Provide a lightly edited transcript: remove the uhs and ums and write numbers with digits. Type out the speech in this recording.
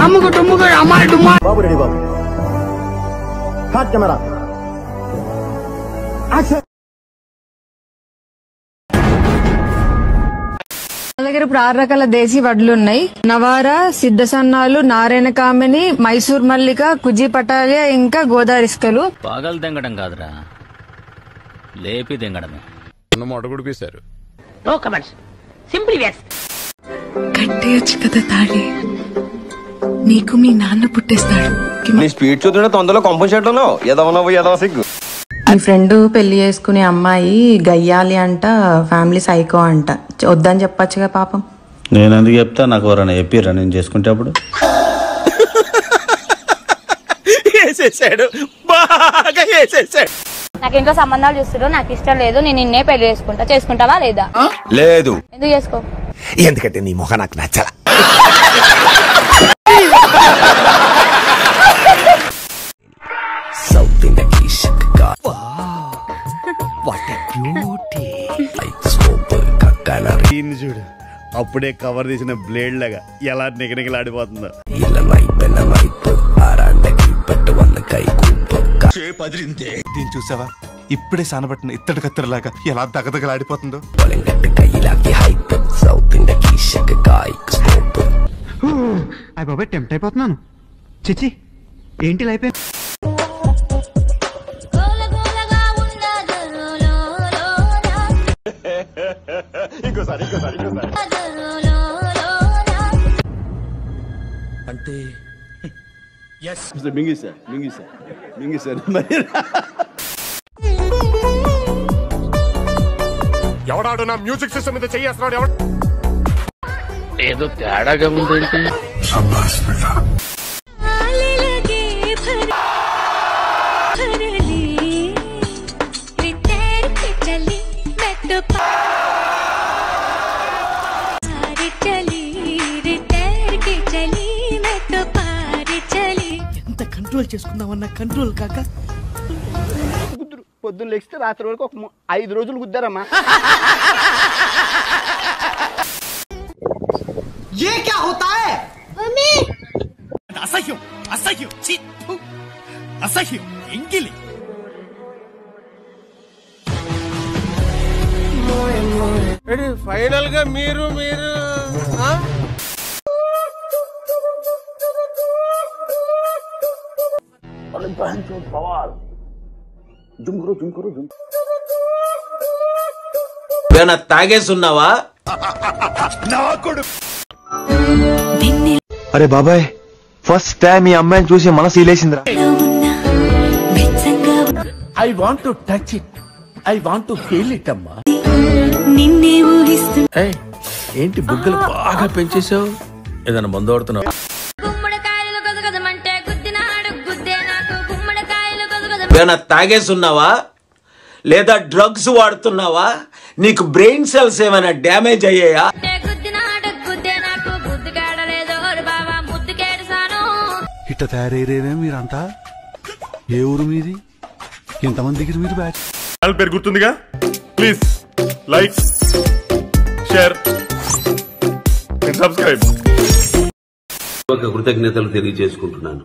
అమ్ముకు టుమ్ముకు అమ్మాయి డుమ్మా. బాబు రెడీ బాబు. Hot camera. నా దగ్గర ఇప్పుడు 6 రకాల దేశీ వడ్లు ఉన్నాయి. నవార, సిద్ధ సన్నాలు, నారాయణ కామిని, మైసూర్ మల్లిక, కుజి పటాలియా, ఇంకా గోదారిస్కలు. పాగలు తెంగడం కాదురా, లేపి తెంగడమే. మొడగుడిపేశారు. కట్టేయచ్చు కదా తాళి, నీకు మీ నాన్న పుట్టేస్తాడు. నీ స్పీడ్ చూస్తుంటే తొందరలో కంపల్సేట్ ఉన్నావు. ఎదవ సిగ్గు. మీ ఫ్రెండ్ పెళ్లి చేసుకునే అమ్మాయి గయ్యాలి అంట, ఫ్యామిలీ సైకో అంట. వద్దని చెప్పచ్చుగా పాపం. నేను ఎందుకు చెప్తా? నాకు ఎవరైనా చెప్పిర్రా నేను చేసుకుంటే? అప్పుడు నాకు ఇంట్లో సంబంధాలు చూస్తున్నారు, నాకు ఇష్టం లేదు, నేను నిన్నే పెళ్లి చేసుకుంటా. చేసుకుంటావా లేదా? లేదు. ఎందుకు చేసుకో? ఎందుకంటే నీ మొహ నాకు నచ్చలా. చూడు, అప్పుడే కవర్ తీసిన బ్లేడ్ లాగా ఎలా నిగనిగలాడిపోతుందో. దీన్ని చూసావా? ఇప్పుడే సానబట్టిన ఇత్తడి కత్తెరలాగా ఎలా దగదగలాడిపోతుందో. అయ్య బాబాయ్, టెంప్ట్ అయిపోతున్నాను. చిచి, ఏంటి అయిపోయింది? ఇంకోసారి అంటే మింగిసార్ మరి. ఎవడాడు నా మ్యూజిక్ సిస్టమ్ మీద చేస్తున్నాడు? ఎవడు? ఏదో తేడాగా ఉందేంటి? ఎంత కంట్రోల్ చేసుకుందామన్నా కంట్రోల్ కాక పొద్దున్న లెగిస్తే రాత్రి వరకు ఒక 5 రోజులు గుద్దారమ్మా. ये क्या होता है? అసహ్యం, అసహ్యం, అసహ్యం, ఎంగిలి. ఫైనల్ గా మీరు తాగేసున్నావా? అరే బాబాయ్, ఫస్ట్ టైం ఈ అమ్మాయిని చూసి మనసు ఇలేసిందిరా. I want to touch it, I want to feel it అమ్మా. ఏంటి బుగ్గలు బాగా పెంచేసావు? ఏదైనా మందు ఆడుతున్నావు? తాగేసున్నావా లేదా డ్రగ్స్ వాడుతున్నావా? నీకు బ్రెయిన్ సెల్స్ ఏమైనా డ్యామేజ్ అయ్యాయా? ఇట్ట తయారయ్యేనే మీరంతా. ఏ ఊరు మీది? ఎంతమంది దగ్గర మీరు బ్యాచ్? పేరు గుర్తుందిగా? Please like, share, subscribe. కృతజ్ఞతలు తెలియజేసుకుంటున్నాను.